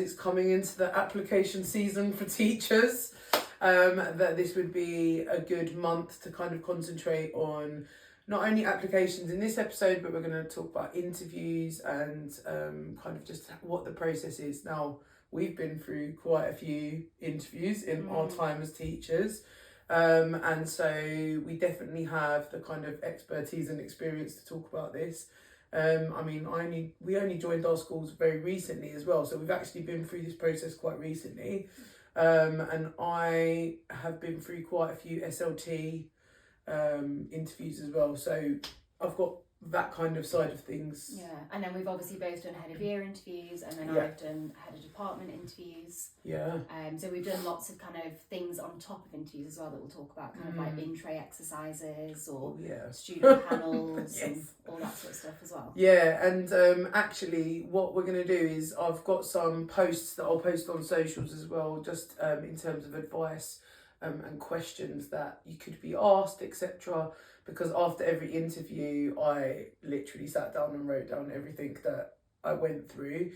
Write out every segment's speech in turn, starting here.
it's coming into the application season for teachers, that this would be a good month to kind of concentrate on not only applications in this episode, but we're going to talk about interviews and kind of just what the process is. Now, we've been through quite a few interviews in our time as teachers. And so we definitely have the kind of expertise and experience to talk about this. I mean, we only joined our schools very recently as well, so we've actually been through this process quite recently. And I have been through quite a few SLT interviews as well, so I've got that kind of side of things. Yeah, and then we've obviously both done head of year interviews, and then Yeah. I've done head of department interviews. Yeah. So we've done lots of kind of things on top of interviews as well that we'll talk about, kind of like in-tray exercises or Yeah. student panels Yes. and all that sort of stuff as well. Yeah, and actually what we're going to do is I've got some posts that I'll post on socials as well, just in terms of advice and questions that you could be asked, etc. Because after every interview, I literally sat down and wrote down everything that I went through,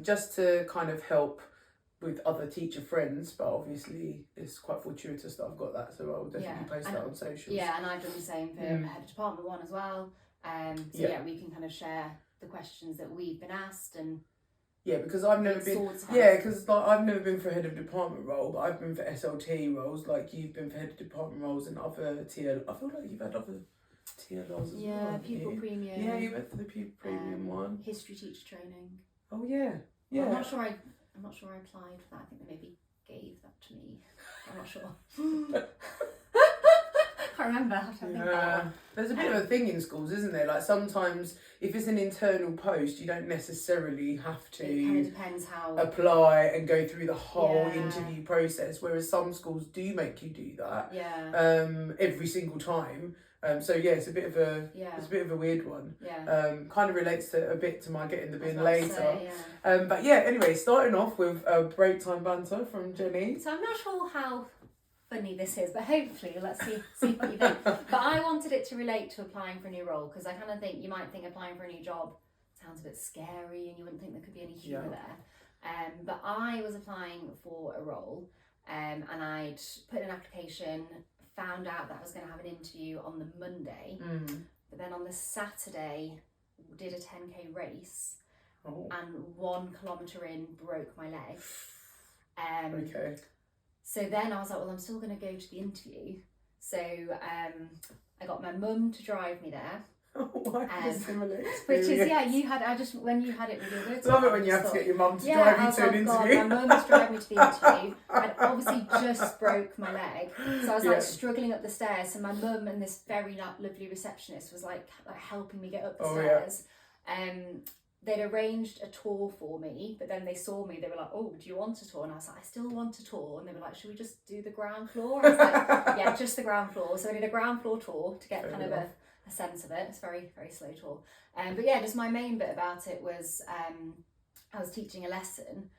just to kind of help with other teacher friends. But obviously, it's quite fortuitous that I've got that, so I'll definitely post that on socials. Yeah, and I've done the same for head of department one as well. We can kind of share the questions that we've been asked and. Yeah, because I've never been. Yeah, because like I've never been for a head of department role, but I've been for SLT roles. Like you've been for head of department roles and other TL. I feel like you've had other TLRs as well. Yeah, pupil premium. Yeah, you went for the pupil premium one. History teacher training. Oh yeah, yeah. Well, I'm not sure I applied for that. I think they maybe gave that to me. I'm not sure. I remember. I have to think about that. There's a bit of a thing in schools, isn't there? Like sometimes if it's an internal post, you don't necessarily have to. It kind of depends how. Apply and go through the whole interview process, whereas some schools do make you do that. Yeah. Every single time. So yeah, it's a bit of a weird one. Yeah. Kind of relates a bit to my getting the bin later. Say, yeah. But yeah, anyway, starting off with a break time banter from Jenny. So I'm not sure how funny this is, but hopefully let's see what you think. But I wanted it to relate to applying for a new role, because I kind of think you might think applying for a new job sounds a bit scary and you wouldn't think there could be any humour there. But I was applying for a role, and I'd put in an application, found out that I was going to have an interview on the Monday, but then on the Saturday did a 10k race, and 1 kilometre in broke my leg. Okay. So then I was like, well, I'm still going to go to the interview. So I got my mum to drive me there. Oh, I had a similar experience. Which is, when you had it with your birthday. Love it when you have to get your mum to drive you to an interview. My mum was driving me to the interview. I'd obviously just broke my leg. So I was like struggling up the stairs. So my mum and this very lovely receptionist was like helping me get up the stairs. They'd arranged a tour for me, but then they saw me, they were like, oh, do you want a tour? And I was like, I still want a tour. And they were like, should we just do the ground floor? I was like, yeah, just the ground floor. So I did a ground floor tour to get kind of a sense of it. It's very, very slow tour. But yeah, just my main bit about it was I was teaching a lesson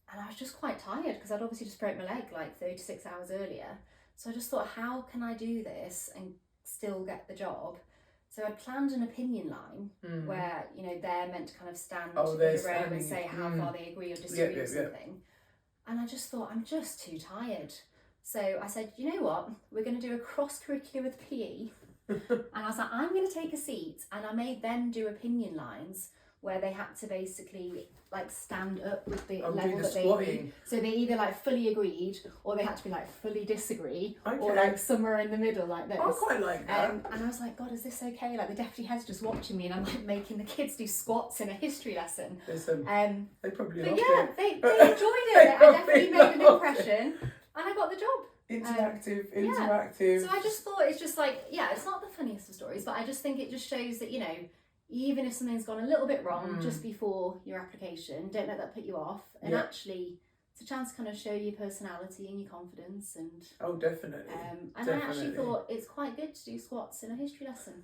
and I was just quite tired because I'd obviously just broke my leg like 36 hours earlier. So I just thought, how can I do this and still get the job? So I'd planned an opinion line where, they're meant to kind of stand in the row and say how far they agree or disagree with something. And I just thought, I'm just too tired. So I said, you know what? We're going to do a cross-curricular with PE. And I was like, I'm going to take a seat. And I made them do opinion lines where they had to basically like stand up with the level that they agreed. So they either like fully agreed or they had to be like fully disagree or like somewhere in the middle like this. I quite like that. And I was like, God, is this okay? Like the deputy head's just watching me and I'm like making the kids do squats in a history lesson. Listen, they probably loved it. They enjoyed it. I definitely made an impression and I got the job. Interactive. So I just thought it's just like, it's not the funniest of stories, but I just think it just shows that, even if something's gone a little bit wrong just before your application, don't let that put you off. And actually, it's a chance to kind of show your personality and your confidence. And definitely. And I actually thought it's quite good to do squats in a history lesson.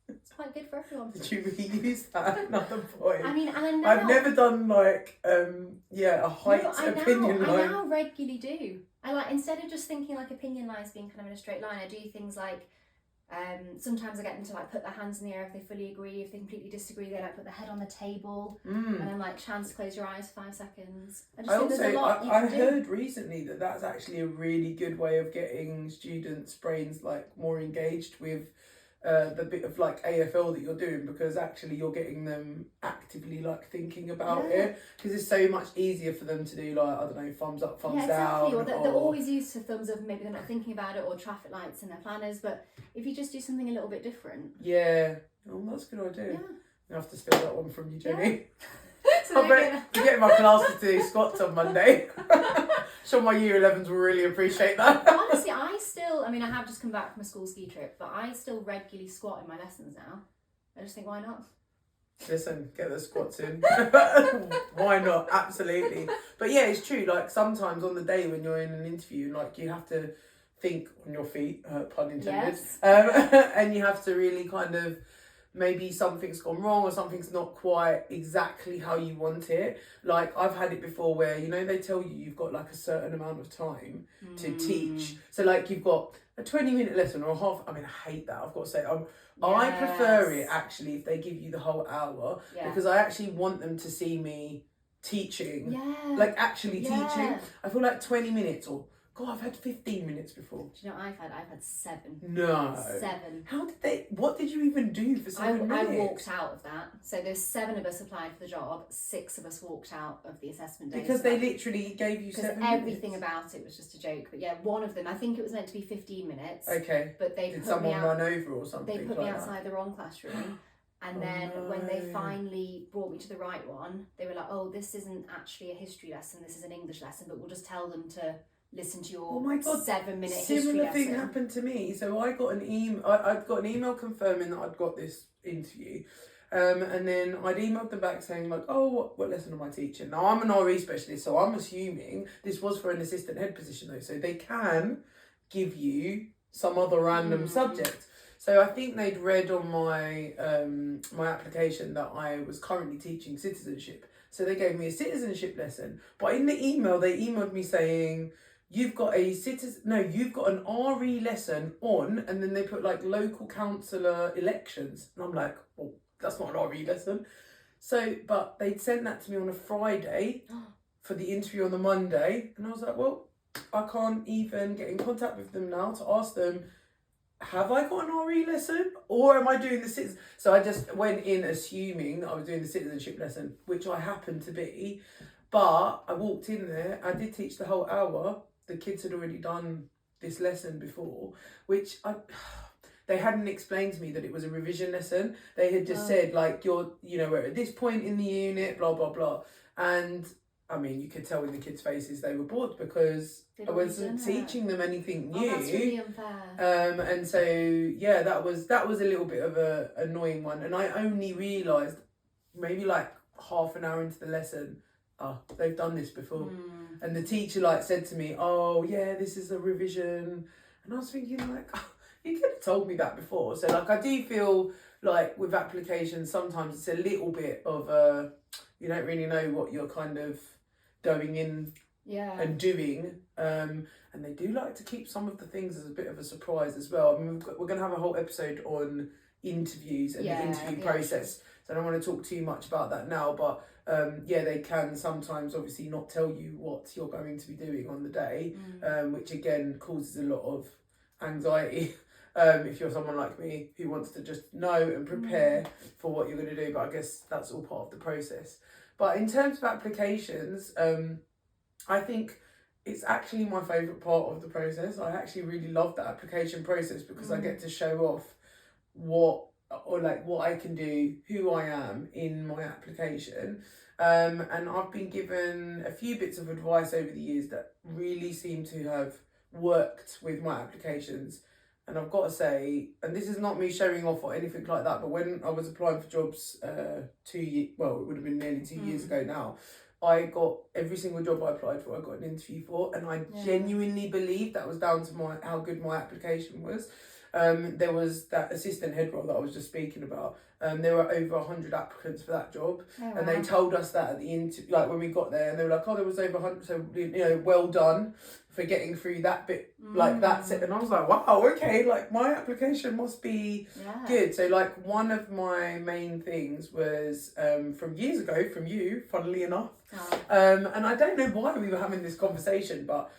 It's quite good for everyone. Did you reuse that at another point? I mean, and I've never done like a height opinion line. I now regularly do. I like, instead of just thinking like opinion lines being kind of in a straight line, I do things like Sometimes I get them to like put their hands in the air if they fully agree. If they completely disagree, they like put their head on the table, and then like chance to close your eyes for 5 seconds. I heard recently that that's actually a really good way of getting students' brains like more engaged with the bit of like AFL that you're doing, because actually you're getting them actively like thinking about it, because it's so much easier for them to do like, I don't know, thumbs up, thumbs down. Or they're always used to thumbs up, maybe they're not thinking about it, or traffic lights in their planners. But if you just do something a little bit different, that's a good idea. You have to steal that one from you, Jenny. So I'm getting my classes to do squats on Monday. Sure, my year 11s will really appreciate that. Honestly, I have just come back from a school ski trip, but I still regularly squat in my lessons now. I just think, why not? Listen, get the squats in. Why not? Absolutely. But yeah, it's true. Like sometimes on the day when you're in an interview, like you have to think on your feet, pun intended. Yes. And you have to really kind of, maybe something's gone wrong or something's not quite exactly how you want it. Like I've had it before where, you know, they tell you you've got like a certain amount of time to teach. So like you've got a 20-minute lesson or a half. I mean, I hate that. I've got to say, I prefer it actually if they give you the whole hour, because I actually want them to see me teaching, like actually teaching. I feel like 20 minutes or, God, I've had 15 minutes before. Do you know what I've had 7. No. 7. What did you even do for 7 minutes? I walked out of that. So there's 7 of us applied for the job, 6 of us walked out of the assessment day. Because they literally gave you 7 minutes? Everything about it was just a joke. But yeah, one of them, I think it was meant to be 15 minutes. Okay. But did someone run over or something? They put me outside the wrong classroom. And then when they finally brought me to the right one, they were like, oh, this isn't actually a history lesson, this is an English lesson, but we'll just tell them to listen to your 7-minute history lesson. Similar thing happened to me. So I got an email. I'd got an email confirming that I'd got this interview, and then I'd emailed them back saying like, "Oh, what lesson am I teaching?" Now I'm an RE specialist, so I'm assuming this was for an assistant head position though, so they can give you some other random subject. So I think they'd read on my my application that I was currently teaching citizenship. So they gave me a citizenship lesson, but in the email they emailed me saying, you've got an RE lesson on, and then they put like local councillor elections. And I'm like, well, that's not an RE lesson. So, but they'd sent that to me on a Friday for the interview on the Monday. And I was like, well, I can't even get in contact with them now to ask them, have I got an RE lesson or am I doing the citizen? So I just went in assuming that I was doing the citizenship lesson, which I happened to be. But I walked in there, I did teach the whole hour. The kids had already done this lesson before, which they hadn't explained to me that it was a revision lesson. They had just said like, we're at this point in the unit, blah, blah, blah. And I mean, you could tell in the kids' faces they were bored because I wasn't teaching them anything new. That's really unfair. And so, yeah, that was a little bit of a annoying one. And I only realised maybe like half an hour into the lesson, they've done this before. And the teacher like said to me, oh yeah, this is a revision. And I was thinking like, you could have told me that before. So like, I do feel like with applications, sometimes it's a little bit of you don't really know what you're kind of going in and doing. And they do like to keep some of the things as a bit of a surprise as well. I mean, we're going to have a whole episode on interviews and the interview process. So I don't want to talk too much about that now, but they can sometimes obviously not tell you what you're going to be doing on the day, which again causes a lot of anxiety if you're someone like me who wants to just know and prepare for what you're going to do. But I guess that's all part of the process. But in terms of applications, I think it's actually my favourite part of the process. I actually really love the application process because I get to show off what I can do, who I am in my application. And I've been given a few bits of advice over the years that really seem to have worked with my applications. And I've got to say, and this is not me showing off or anything like that, but when I was applying for jobs it would have been nearly 2 years ago now, I got every single job I applied for, I got an interview for, and I genuinely believe that was down to how good my application was. There was that assistant head role that I was just speaking about. There were over 100 applicants for that job. Oh, and they told us that at the interview, like when we got there, and they were like, oh, there was over 100, so, you know, well done for getting through that bit, like that's it. And I was like, wow, okay, like my application must be good. So like one of my main things was from years ago, from you, funnily enough. And I don't know why we were having this conversation, but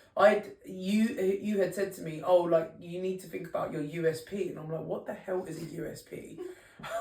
you had said to me, oh, like you need to think about your USP. And I'm like, what the hell is a USP?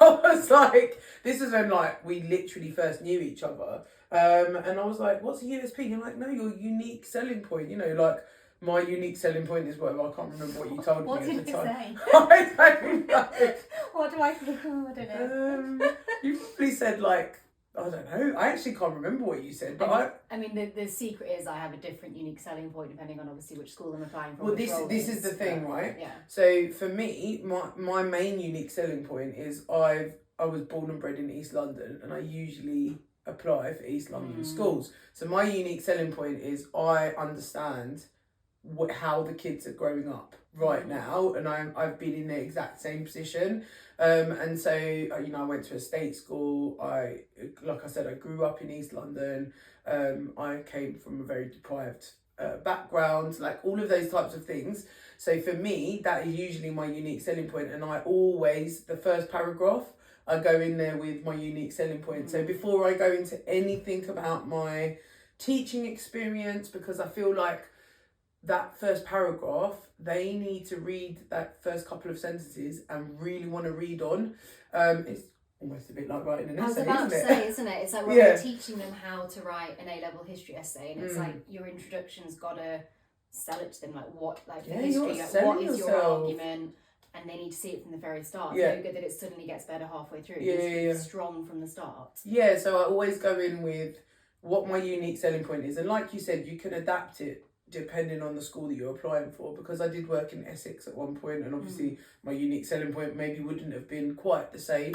I was like, this is when like we literally first knew each other. And I was like, what's a USP? You're like, no, your unique selling point. You know, like my unique selling point is whatever. I can't remember what you told what me did at the you time. say? I don't know. What do I think? Oh, I don't know. You probably said like, I don't know. I actually can't remember what you said, but I mean, the secret is I have a different unique selling point depending on obviously which school I'm applying for. Well, this is the thing, right? Yeah. So for me, my main unique selling point is I was born and bred in East London, and I usually apply for East London schools. So my unique selling point is I understand how the kids are growing up right now, and I've been in the exact same position. And so, you know, I went to a state school. Like I said, I grew up in East London. I came from a very deprived background, like all of those types of things. So for me, that is usually my unique selling point. And I always, the first paragraph, I go in there with my unique selling point. So before I go into anything about my teaching experience, because I feel like that first paragraph, they need to read that first couple of sentences and really want to read on. It's almost a bit like writing an essay, I was about to say, isn't it? It's like when we're teaching them how to write an A-level history essay, and it's like your introduction's got to sell it to them, like what, like the history, like what is your argument, and they need to see it from the very start. It's no good that it suddenly gets better halfway through. It's strong from the start. Yeah, so I always go in with what my unique selling point is, and like you said, you can adapt it depending on the school that you're applying for, because I did work in Essex at one point, and obviously my unique selling point maybe wouldn't have been quite the same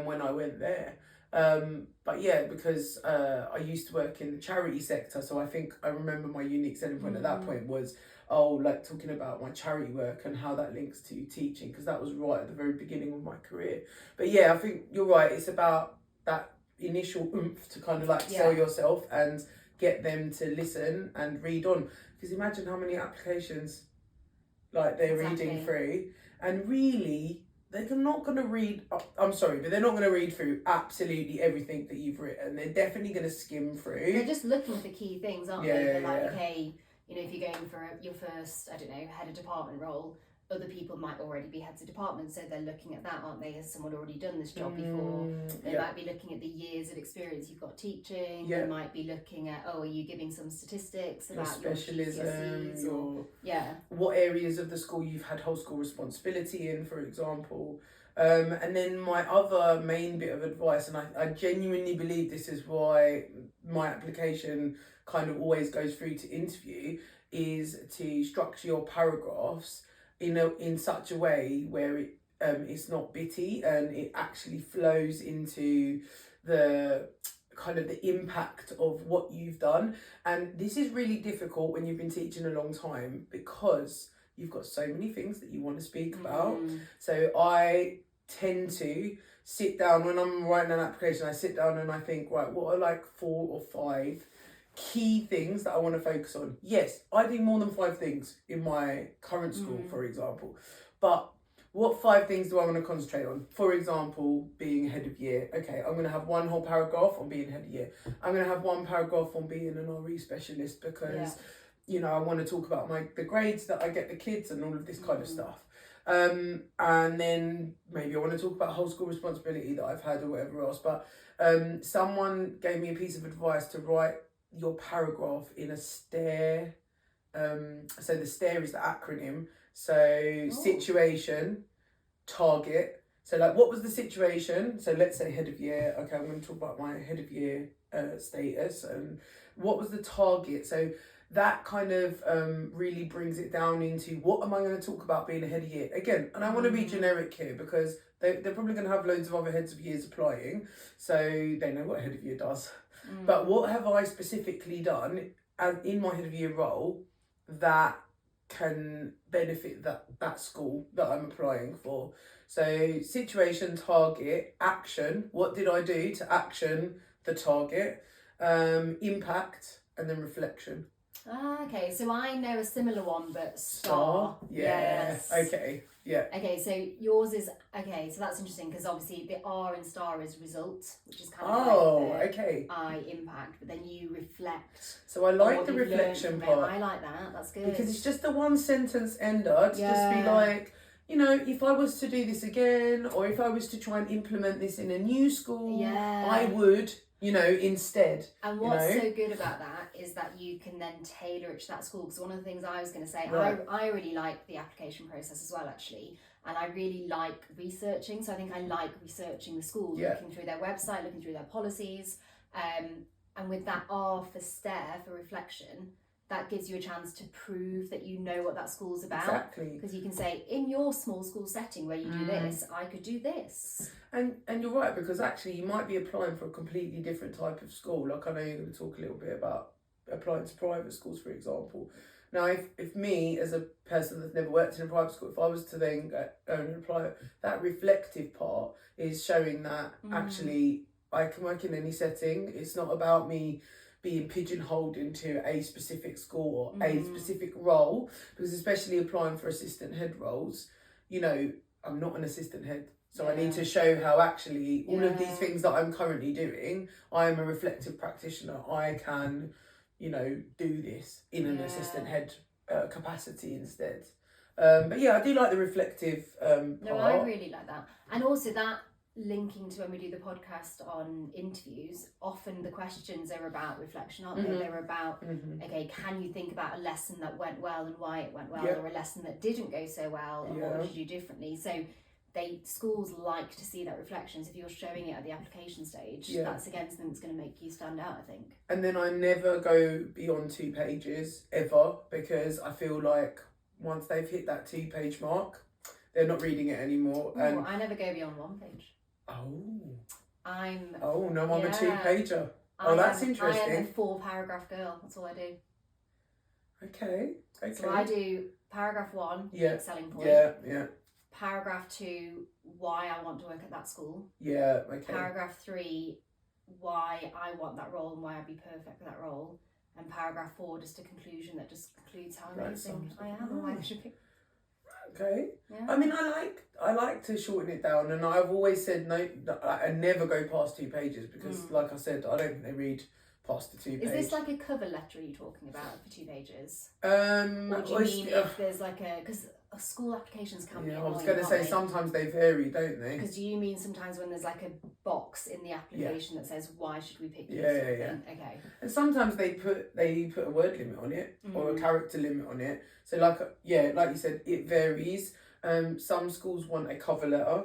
when I went there. But yeah, because I used to work in the charity sector, so I think I remember my unique selling point at that point was, like talking about my charity work and how that links to teaching, because that was right at the very beginning of my career. But yeah, I think you're right, it's about that initial oomph to kind of like sell yourself and get them to listen and read on, because imagine how many applications like they're reading through, and really they're not going to read, I'm sorry, but they're not going to read through absolutely everything that you've written. They're definitely going to skim through. They're just looking for key things, aren't they? They're like, okay, you know, if you're going for your first, I don't know, head of department role, other people might already be heads of department, so they're looking at that, aren't they? Has someone already done this job before? They might be looking at the years of experience you've got teaching. They might be looking at, are you giving some statistics about your specialisms, or what areas of the school you've had whole school responsibility in, for example. And then my other main bit of advice, and I genuinely believe this is why my application kind of always goes through to interview, is to structure your paragraphs in such a way where it's not bitty, and it actually flows into the kind of the impact of what you've done. And this is really difficult when you've been teaching a long time, because you've got so many things that you want to speak about. So I tend to sit down when I'm writing an application, I sit down and I think, right, what are like 4 or 5 key things that I want to focus on? Yes, I do more than 5 things in my current school, for example, but what 5 things do I want to concentrate on? For example, being head of year. Okay, I'm going to have one whole paragraph on being head of year. I'm going to have one paragraph on being an RE specialist, because you know, I want to talk about the grades that I get the kids and all of this kind of stuff. And then maybe I want to talk about whole school responsibility that I've had or whatever else. But someone gave me a piece of advice to write your paragraph in a STARE. So the STARE is the acronym. So situation, target. So like, what was the situation? So let's say head of year. Okay, I'm going to talk about my head of year status. And what was the target? So that kind of really brings it down into, what am I going to talk about being a head of year? Again, and I want to be generic here, because they're probably going to have loads of other heads of years applying, so they know what a head of year does. But what have I specifically done in my head of year role that can benefit that school that I'm applying for. So situation, target, action. What did I do to action the target? Impact, and then reflection. Okay, so I know a similar one, but Star. Yeah. Yes. Okay. Yeah. Okay, so yours is okay. So that's interesting because obviously the R in star is result, which is kind of like the I impact, but then you reflect. So I like the reflection part. I like that. That's good because it's just a one sentence ender to just be like, you know, if I was to do this again, or if I was to try and implement this in a new school, I would. You know, instead. And what's so good about that is that you can then tailor it to that school. Because one of the things I was going to say, I really like the application process as well, actually. And I really like researching. So I think I like researching the school, looking through their website, looking through their policies. And with that R for stare, for reflection, that gives you a chance to prove that you know what that school's about. Exactly. Because you can say, in your small school setting where you do this, I could do this. And you're right, because actually you might be applying for a completely different type of school. Like, I know you're going to talk a little bit about applying to private schools, for example. Now, if me, as a person that's never worked in a private school, if I was to then go and apply, that reflective part is showing that actually I can work in any setting. It's not about me being pigeonholed into a specific school or a specific role, because especially applying for assistant head roles, you know, I'm not an assistant head. So I need to show how actually all of these things that I'm currently doing, I am a reflective practitioner. I can, you know, do this in an assistant head capacity instead. But yeah, I do like the reflective part. No, I really like that. And also that linking to when we do the podcast on interviews, often the questions are about reflection, aren't they? They're about, okay, can you think about a lesson that went well and why it went well, or a lesson that didn't go so well, and what would you do differently? So schools like to see that reflection. So if you're showing it at the application stage, that's again something that's going to make you stand out, I think. And then I never go beyond 2 pages ever, because I feel like once they've hit that 2-page mark, they're not reading it anymore. And I never go beyond 1 page. I'm a 2-pager. That's interesting. I am a 4-paragraph girl. That's all I do. Okay. So I do paragraph 1, selling point. Yeah. Paragraph 2, why I want to work at that school. Yeah, okay. Paragraph 3, why I want that role and why I'd be perfect for that role. And paragraph 4, just a conclusion that just concludes how amazing I am and why I should be. Okay. Yeah. I mean, I like to shorten it down, and I've always said no. I never go past 2 pages because, like I said, I don't think they read past the 2 pages. Is this like a cover letter you're talking about for 2 pages? Or do you mean if there's like because school applications can be annoying, I was going to say sometimes they vary, don't they? Because do you mean sometimes when there's like a box in the application that says why should we pick you? Yeah. Okay. And sometimes they put a word limit on it or a character limit on it. So like you said, it varies. Some schools want a cover letter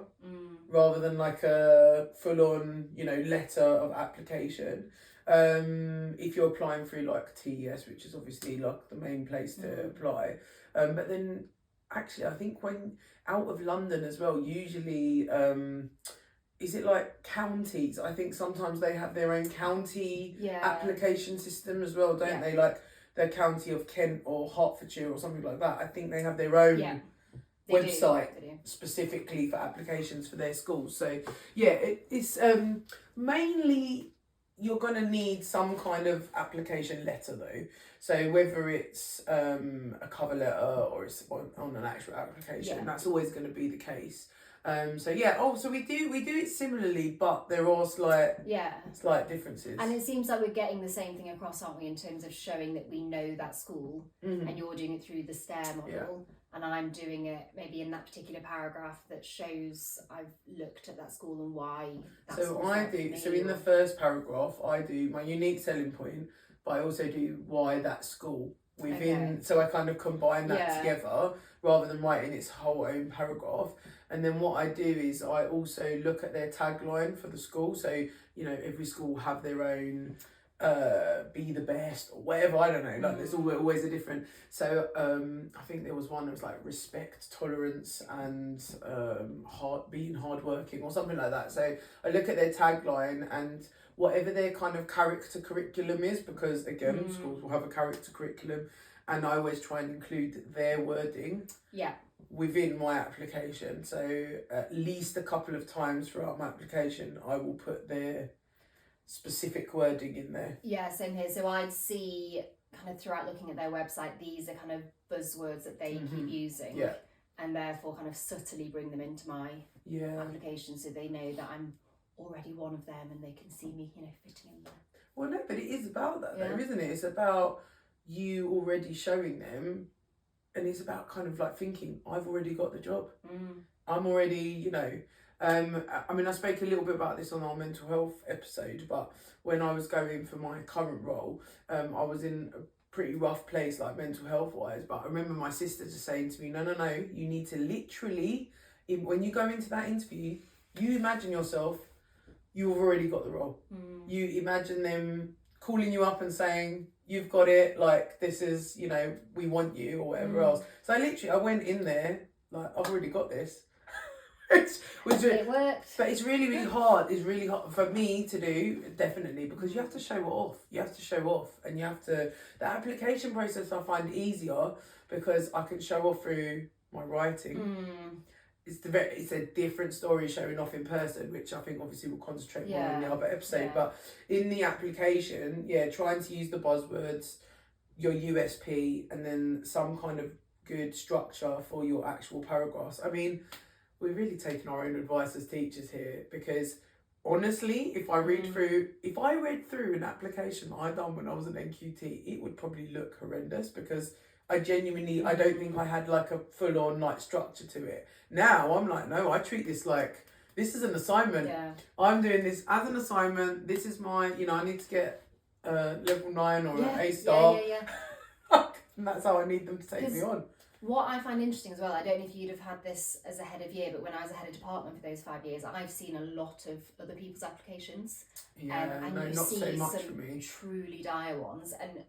rather than like a full-on, letter of application. If you're applying through like TES, which is obviously like the main place to apply, but then actually I think when out of London as well, usually is it like counties? I think sometimes they have their own county application system as well, don't they? Like the county of Kent or Hertfordshire or something like that. I think they have their own website specifically for applications for their schools. So it's mainly you're going to need some kind of application letter though. So whether it's a cover letter or it's on an actual application, that's always going to be the case. So we do it similarly, but there are slight differences. And it seems like we're getting the same thing across, aren't we, in terms of showing that we know that school, and you're doing it through the STARE model, and I'm doing it maybe in that particular paragraph that shows I've looked at that school and why. So in the first paragraph, I do my unique selling point, but I also do why that school within. Okay. So I kind of combine that together rather than writing its whole own paragraph. And then what I do is I also look at their tagline for the school. So, every school will have their own be the best or whatever, I don't know. Like there's always a different. So I think there was one that was like respect, tolerance and being hardworking or something like that. So I look at their tagline and whatever their kind of character curriculum is, because again, schools will have a character curriculum. and I always try and include their wording within my application. So at least a couple of times throughout my application, I will put their specific wording in there. Yeah, same here. So I'd see kind of throughout looking at their website, these are kind of buzzwords that they keep using, and therefore kind of subtly bring them into my application, so they know that I'm already one of them and they can see me, you know, fitting in there. Well, no, but it is about that though, isn't it? It's about you already showing them, and it's about kind of like thinking, I've already got the job. I'm already, you know, I mean, I spoke a little bit about this on our mental health episode, but when I was going for my current role, I was in a pretty rough place, like mental health wise, but I remember my sister just saying to me, no, you need to literally, when you go into that interview, you imagine yourself, you've already got the role. You imagine them calling you up and saying, you've got it, like, this is, you know, we want you, or whatever else. So I went in there, like, I've already got this. It worked. But it's really, really hard. It's really hard for me to do, definitely, because you have to show it off. You have to show off, and you have to, the application process I find easier because I can show off through my writing. It's a different story showing off in person, which I think obviously we'll concentrate more on the other episode. But in the application, trying to use the buzzwords, your USP, and then some kind of good structure for your actual paragraphs. I mean, we're really taking our own advice as teachers here, because honestly, if I read through an application I done when I was an NQT, it would probably look horrendous, because I genuinely, I don't think I had like a full on like structure to it. Now I'm like, no, I treat this like, this is an assignment. I'm doing this as an assignment. This is my, you know, I need to get level 9 or an A star. And that's how I need them to take me on. What I find interesting as well, I don't know if you'd have had this as a head of year, but when I was a head of department for those 5 years, I've seen a lot of other people's applications. And no, you not see so much some for me. truly dire ones. And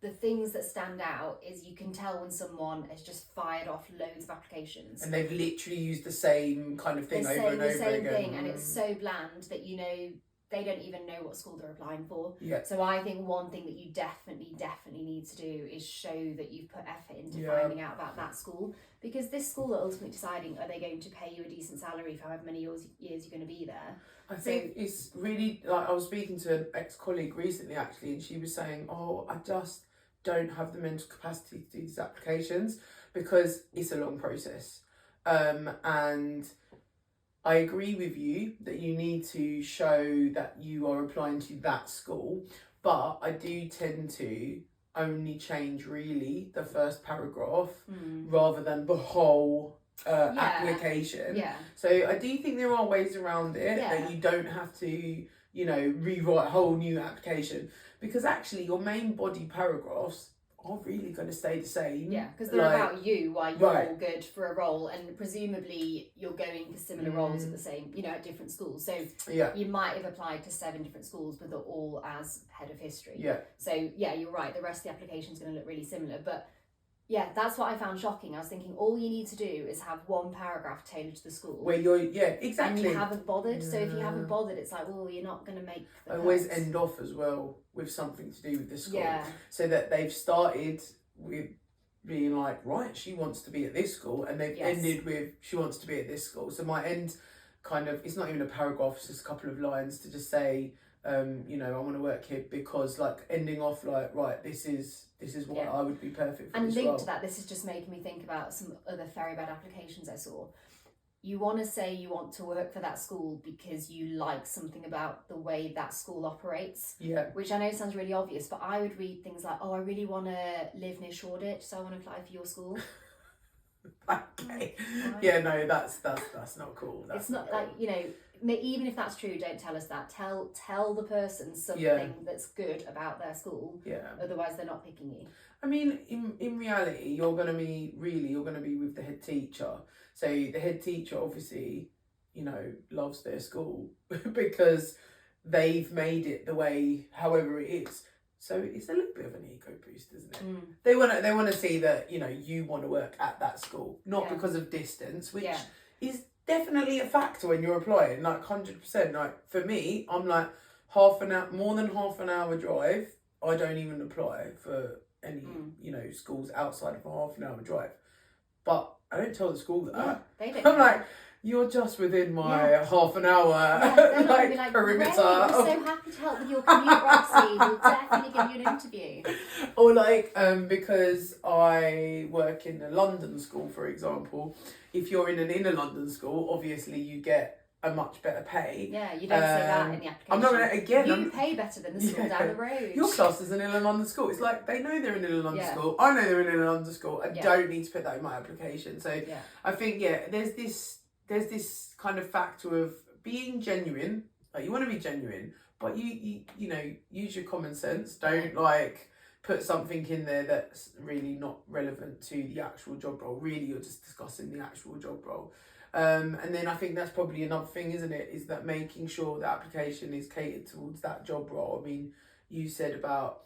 the things that stand out is you can tell when someone has just fired off loads of applications. And they've literally used the same kind of thing over and over again. The same thing, and it's so bland that, you know, they don't even know what school they're applying for. So I think one thing that you definitely need to do is show that you've put effort into finding out about that school, because this school are ultimately deciding, are they going to pay you a decent salary for however many years you're going to be there. I think it's really, like, I was speaking to an ex-colleague recently actually, and she was saying, I just don't have the mental capacity to do these applications because it's a long process. And I agree with you that you need to show that you are applying to that school, but I do tend to only change really the first paragraph rather than the whole application. So I do think there are ways around it that you don't have to, you know, rewrite a whole new application, because actually your main body paragraphs are really going to stay the same. Because they're about you, why you're good for a role, and presumably you're going for similar roles at the same, you know, at different schools. So you might have applied to 7 different schools, but they're all as head of history. So you're right, the rest of the application is going to look really similar. But that's what I found shocking. I was thinking all you need to do is have one paragraph tailored to the school. Where you're, exactly. And you haven't bothered. So if you haven't bothered, it's like, well, you're not going to make the I always end off as well with something to do with the school. So that they've started with being like, right, she wants to be at this school, and they've ended with, she wants to be at this school. So my end kind of, it's not even a paragraph, it's just a couple of lines to just say, you know, I want to work here because, like, ending off like, right, this is what I would be perfect for. And linked to that, this is just making me think about some other very bad applications I saw. You want to say you want to work for that school because you like something about the way that school operates. Which I know sounds really obvious, but I would read things like, I really want to live near Shoreditch, so I want to apply for your school. Okay. No, that's not cool. That's it's not cool. Like, you know, even if that's true, don't tell us that. Tell the person something that's good about their school. Otherwise they're not picking you. I mean, in reality, you're gonna be with the head teacher. So the head teacher obviously, you know, loves their school because they've made it the way however it is. So it's a little bit of an ego boost, isn't it? They wanna see that, you know, you want to work at that school, not because of distance, which is definitely a factor when you're applying, like 100%. Like for me, I'm like more than half an hour drive, I don't even apply for any schools outside of a half an hour drive. But I don't tell the school that. Yeah, they don't. I'm like, you're just within my half an hour like, perimeter. We're so happy to help with your commute, Roxy. We'll definitely give you an interview. Or because I work in a London school, for example, if you're in an inner London school, obviously you get a much better pay. Yeah, you don't say that in the application. I'm not going to, pay better than the school down the road. Your class is an inner London school. It's like, they know they're in inner London school. I know they're in inner London school. I don't need to put that in my application. So I think, there's this kind of factor of being genuine. Like, you want to be genuine, but you use your common sense. Don't put something in there that's really not relevant to the actual job role. Really, you're just discussing the actual job role. And then I think that's probably another thing, isn't it? Is that making sure the application is catered towards that job role. I mean, you said about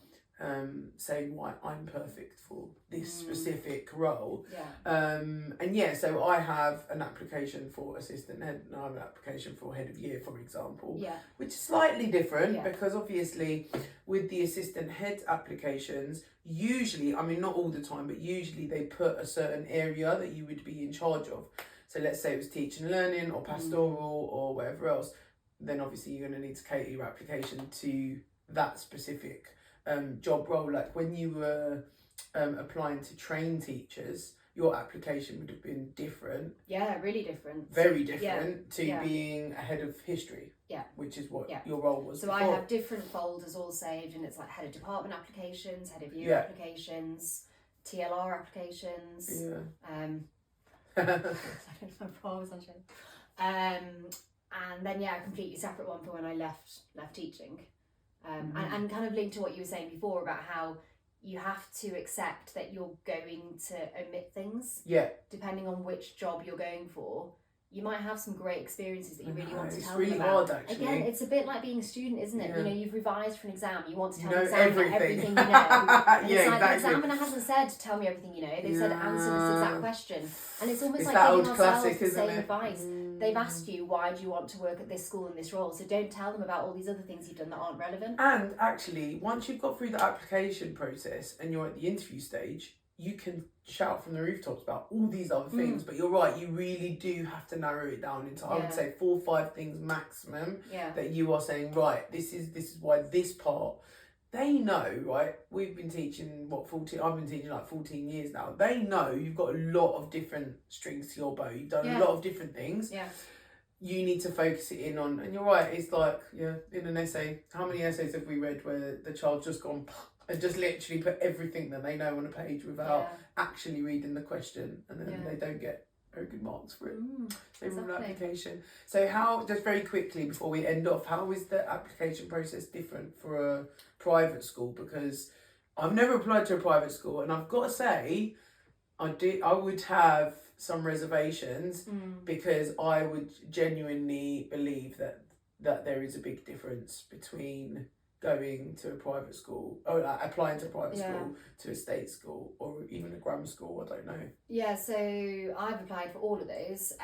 saying why I'm perfect for this specific role. So I have an application for assistant head and I have an application for head of year, for example, which is slightly different because obviously with the assistant head applications, usually, I mean not all the time, but usually they put a certain area that you would be in charge of. So let's say it was teaching and learning or pastoral or whatever else, then obviously you're going to need to cater your application to that specific job role. Like when you were applying to train teachers, your application would have been different. Yeah, really different. Very different to being a head of history. Yeah. Which is what your role was. So before. I have different folders all saved, and it's like head of department applications, head of year applications, TLR applications. I don't know what I was on show. And then a completely separate one for when I left teaching. And kind of linked to what you were saying before about how you have to accept that you're going to omit things. Yeah. Depending on which job you're going for. You might have some great experiences that you really want to tell them about. It's really hard, actually. Again, it's a bit like being a student, isn't it? Yeah. You've revised for an exam. You want to tell the examiner everything you know. And it's like the examiner hasn't said, tell me everything you know. They've said, answer this exact question. And it's almost like giving ourselves the same advice. They've asked you, why do you want to work at this school in this role? So don't tell them about all these other things you've done that aren't relevant. And actually, once you've got through the application process and you're at the interview stage, you can shout from the rooftops about all these other things, but you're right, you really do have to narrow it down into I would say 4 or 5 things maximum that you are saying, right, this is why this part, they know, right, we've been teaching I've been teaching like 14 years now, they know you've got a lot of different strings to your bow, you've done a lot of different things. You need to focus it in on, and you're right, it's like in an essay, how many essays have we read where the child's just gone and just literally put everything that they know on a page without actually reading the question, and then they don't get very good marks for it. Exactly. Application. So how, just very quickly before we end off, how is the application process different for a private school? Because I've never applied to a private school, and I've got to say, I would have some reservations because I would genuinely believe that there is a big difference between going to a private school or applying to a private school to a state school or even a grammar school. I don't know. Yeah, so I've applied for all of those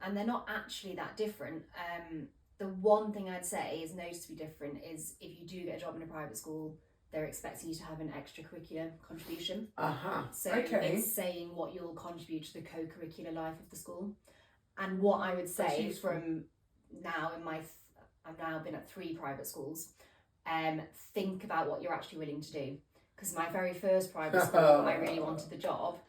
and they're not actually that different. The one thing I'd say is noticeably different is if you do get a job in a private school, they're expecting you to have an extracurricular contribution. So it's saying what you'll contribute to the co-curricular life of the school. And what I would say from now I've now been at 3 private schools, think about what you're actually willing to do. Because my very first private school, I really wanted the job.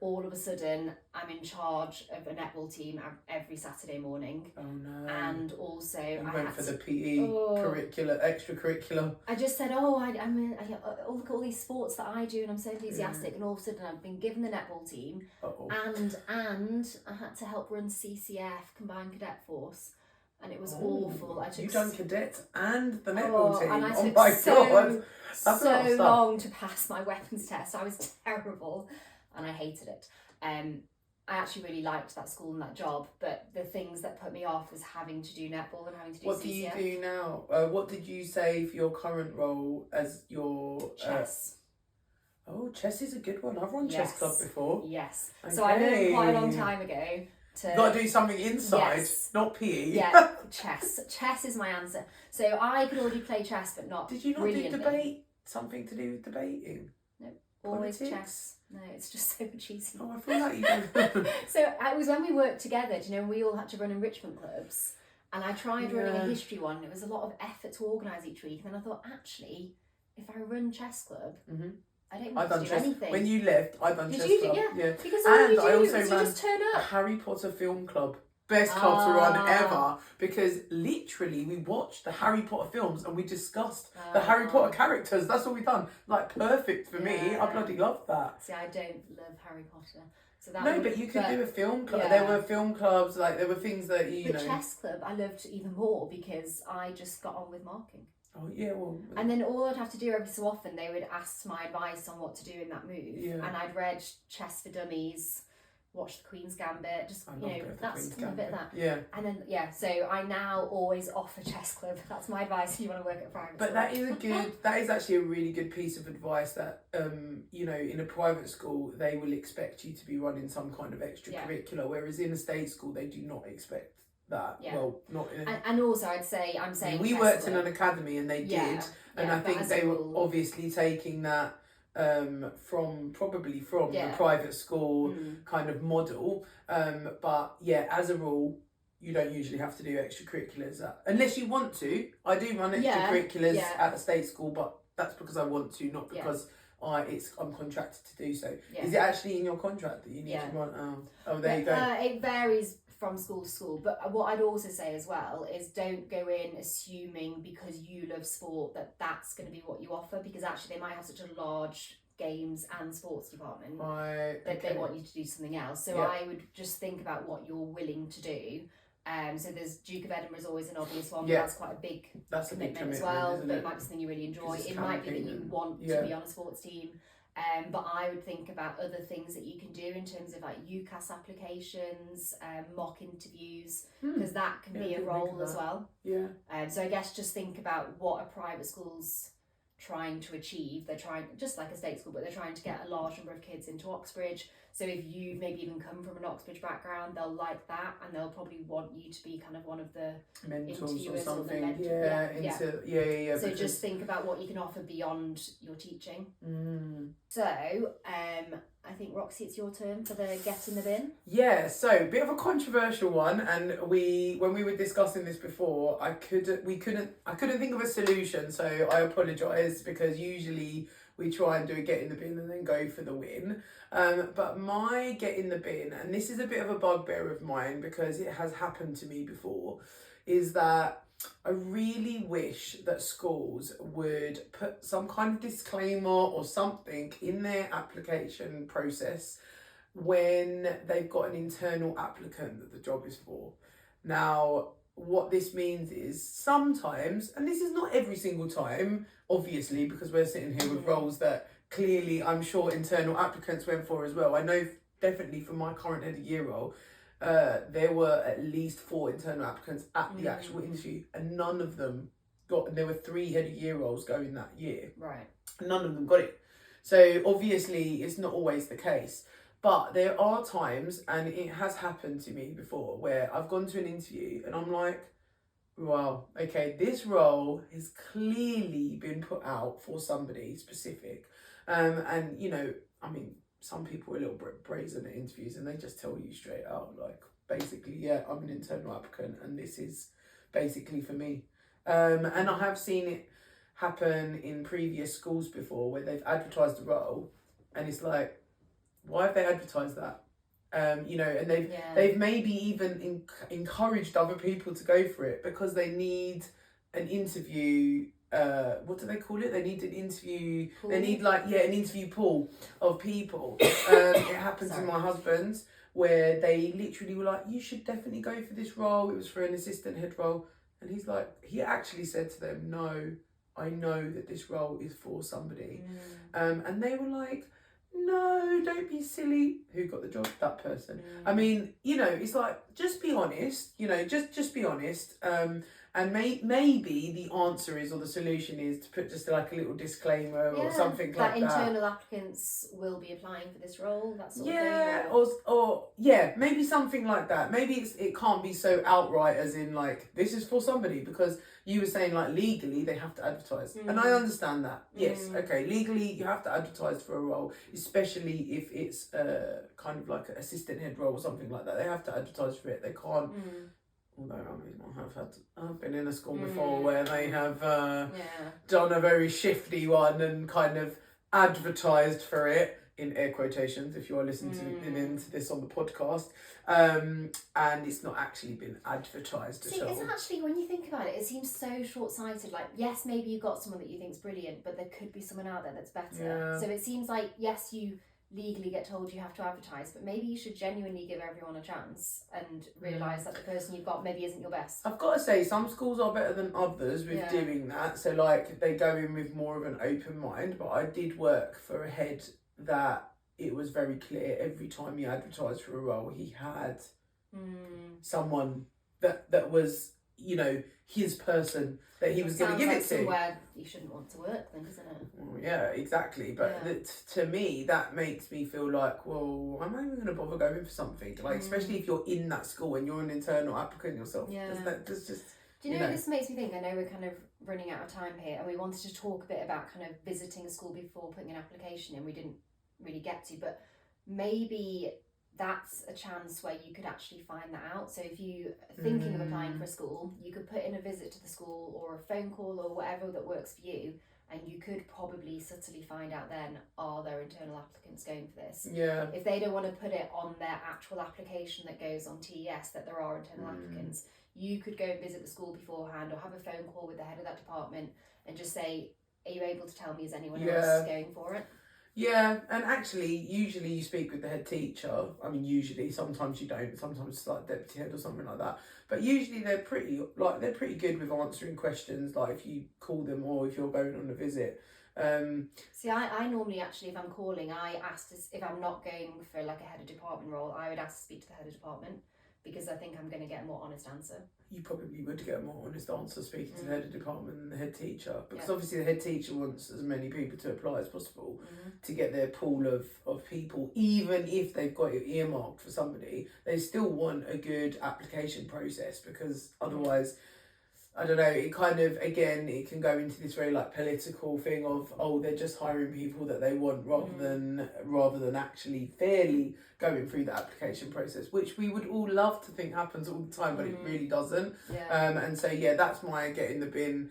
All of a sudden, I'm in charge of a netball team every Saturday morning. Oh no! And also, I went for the PE extracurricular. I just said, look at all these sports that I do, and I'm so enthusiastic. And all of a sudden, I've been given the netball team, and I had to help run CCF, Combined Cadet Force. And it was awful. You've done cadet and the netball team. And I took so long to pass my weapons test. I was terrible, and I hated it. I actually really liked that school and that job, but the things that put me off was having to do netball and having to do What CCF. Do you do now? What did you say for your current role as your chess? Chess is a good one. I've run chess club before. Yes. Okay. So I learned quite a long time ago. You've got to do something inside, not PE. Yeah, chess. Chess is my answer. So I could already play chess, but not. Did you not do debate? Something to do with debating? No. Always Politics? chess. No, it's just so much easier. Oh, I feel like you do. So it was when we worked together, do you know, we all had to run enrichment clubs. And I tried running a history one. It was a lot of effort to organise each week. And then I thought, actually, if I run chess club, I don't want to do anything. When you left, I done chess club. Yeah. Because all you do is you just turn a up. Harry Potter film club. Best club to run ever, because literally we watched the Harry Potter films and we discussed the Harry Potter characters. That's all we done. Like, perfect for me. I bloody love that. See, I don't love Harry Potter. So that but you could do a film club. There were film clubs, like there were things that you know. The chess club I loved even more because I just got on with marking. Oh yeah, well. And then all I'd have to do every so often, they would ask my advice on what to do in that move, and I'd read Chess for Dummies, watched The Queen's Gambit, just that's a bit of that. Yeah. And then so I now always offer chess club. That's my advice if you want to work at private But school. that is actually a really good piece of advice that in a private school they will expect you to be running some kind of extracurricular, whereas in a state school they do not expect that. Well, not in and also I'm saying we worked in an academy and they did, and I think they were obviously taking that from the private school kind of model, but as a rule you don't usually have to do extracurriculars unless you want to. I do run extracurriculars at the state school, but that's because I want to, not because I'm contracted to do so. Is it actually in your contract that you need to run? Oh, there you go. It varies from school to school, but what I'd also say as well is don't go in assuming because you love sport that that's going to be what you offer, because actually they might have such a large games and sports department that they want you to do something else. So I would just think about what you're willing to do. So there's Duke of Edinburgh is always an obvious one, but that's quite a big commitment as well. But it might be something you really enjoy. It might be that you want to be on a sports team. But I would think about other things that you can do in terms of like UCAS applications, mock interviews, because that can be a role as well. Yeah. So I guess just think about what a private school's trying to achieve. They're trying, just like a state school, but they're trying to get a large number of kids into Oxbridge. So if you maybe even come from an Oxbridge background, they'll like that, and they'll probably want you to be kind of one of the mentors or something. So just think about what you can offer beyond your teaching. So I think Roxy, it's your turn for the get in the bin. Yeah, so bit of a controversial one, and when we were discussing this before, I couldn't think of a solution, so I apologise, because usually we try and do a get in the bin and then go for the win. But my get in the bin, and this is a bit of a bugbear of mine because it has happened to me before, is that I really wish that schools would put some kind of disclaimer or something in their application process when they've got an internal applicant that the job is for. Now, what this means is sometimes, and this is not every single time, obviously, because we're sitting here with roles that clearly I'm sure internal applicants went for as well. I know definitely for my current head of year role, there were at least 4 internal applicants at the actual interview, and none of them got, and there were 3 head of year roles going that year. Right. None of them got it. So obviously it's not always the case. But there are times, and it has happened to me before, where I've gone to an interview and I'm like, well, okay, this role has clearly been put out for somebody specific. And, you know, I mean, some people are a little bit brazen at interviews and they just tell you straight out, like, basically, I'm an internal applicant and this is basically for me. And I have seen it happen in previous schools before where they've advertised a role and it's like, why have they advertised that? You know, and they've maybe even encouraged other people to go for it because they need an interview. What do they call it? They need an interview. Pool. They need an interview pool of people. It happened to my husband where they literally were like, "You should definitely go for this role." It was for an assistant head role, and he's like, he actually said to them, "No, I know that this role is for somebody," and they were like, "No, don't be silly." Who got the job? That person. I mean, you know, it's like, just be honest, you know, just be honest. And maybe the answer is, or the solution is, to put just like a little disclaimer or something like that. Internal applicants will be applying for this role, that sort of thing. Or maybe something like that. Maybe it can't be so outright as in like, this is for somebody, because you were saying like legally they have to advertise. And I understand that. Yes, okay, legally you have to advertise for a role, especially if it's kind of like an assistant head role or something like that. They have to advertise for it. They can't. Although I've been in a school before where they have done a very shifty one and kind of advertised for it, in air quotations, if you are listening to this on the podcast, and it's not actually been advertised at all. It's actually, when you think about it, it seems so short-sighted. Like, yes, maybe you've got someone that you think's brilliant, but there could be someone out there that's better. So it seems like, yes, you legally get told you have to advertise, but maybe you should genuinely give everyone a chance and realise that the person you've got maybe isn't your best. I've got to say, some schools are better than others with doing that. So like, they go in with more of an open mind. But I did work for a head that it was very clear every time he advertised for a role, he had someone that was, you know, his person that he was going to give it to. Somewhere you shouldn't want to work then, doesn't it? Well, yeah, exactly. But to me, that makes me feel like, well, am I even going to bother going for something? Like, especially if you're in that school and you're an internal applicant yourself. Yeah. Just do you know what this makes me think? I know we're kind of running out of time here, and we wanted to talk a bit about kind of visiting a school before putting an application in. We didn't really get to, but maybe that's a chance where you could actually find that out. So if you are thinking of applying for a school, you could put in a visit to the school or a phone call or whatever that works for you, and you could probably subtly find out then, are there internal applicants going for this? Yeah. If they don't want to put it on their actual application that goes on TES that there are internal applicants, you could go and visit the school beforehand or have a phone call with the head of that department and just say, are you able to tell me, is anyone else going for it? Yeah, and actually, usually you speak with the head teacher. I mean, usually, sometimes you don't. Sometimes it's like deputy head or something like that. But usually they're pretty good with answering questions. Like if you call them or if you're going on a visit. See, I normally actually, if I'm calling, I ask if I'm not going for like a head of department role, I would ask to speak to the head of department, because I think I'm going to get a more honest answer. You probably would get a more honest answer speaking to the head of department than the head teacher, because obviously the head teacher wants as many people to apply as possible to get their pool of people. Even if they've got it earmarked for somebody, they still want a good application process, because otherwise, I don't know, it kind of, again, it can go into this very like political thing of, oh, they're just hiring people that they want rather than actually fairly going through the application process, which we would all love to think happens all the time, but it really doesn't. And so that's my get in the bin.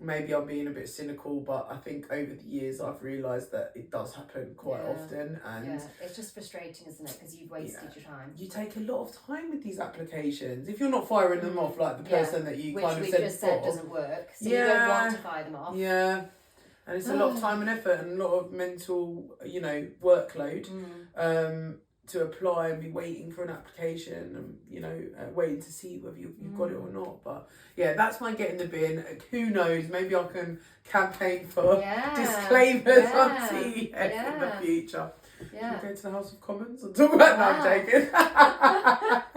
Maybe I'm being a bit cynical, but I think over the years I've realised that it does happen quite often, and it's just frustrating, isn't it? Because you've wasted your time. You take a lot of time with these applications if you're not firing them off like the person that you kind of which said we just said doesn't work, so you don't want to fire them off. And it's a lot of time and effort and a lot of mental, workload to apply and be waiting for an application and, waiting to see whether you've got it or not. But that's my get in the bin. Who knows? Maybe I can campaign for disclaimers on TES in the future. Should we go to the House of Commons and talk about that? I'm joking.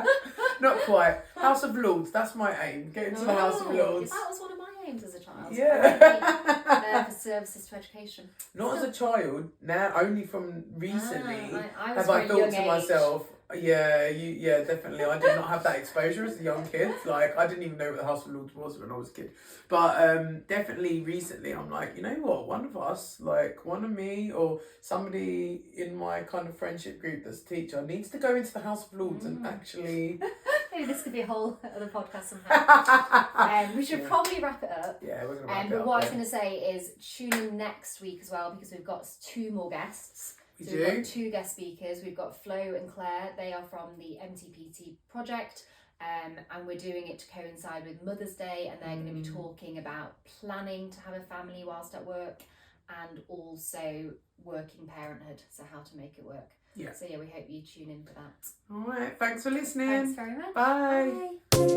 Not quite. House of Lords, that's my aim. Get into the House of Lords. That was one of my aims as a child. Yeah. For services to education. Not as a child, now only from recently I have I thought to myself, definitely. I did not have that exposure as a young kid. Like, I didn't even know what the House of Lords was when I was a kid. But definitely recently, I'm like, you know what? One of us, like one of me or somebody in my kind of friendship group that's a teacher, needs to go into the House of Lords and actually... Maybe this could be a whole other podcast somehow. We should probably wrap it up. Yeah, we're going to wrap it up. But what I was going to say is tune in next week as well, because we've got 2 more guests. We've got 2 guest speakers. We've got Flo and Claire. They are from the MTPT project, and we're doing it to coincide with Mother's Day, and they're going to be talking about planning to have a family whilst at work, and also working parenthood, so how to make it work. So we hope you tune in for that. All right, thanks for listening. Thanks very much. Bye.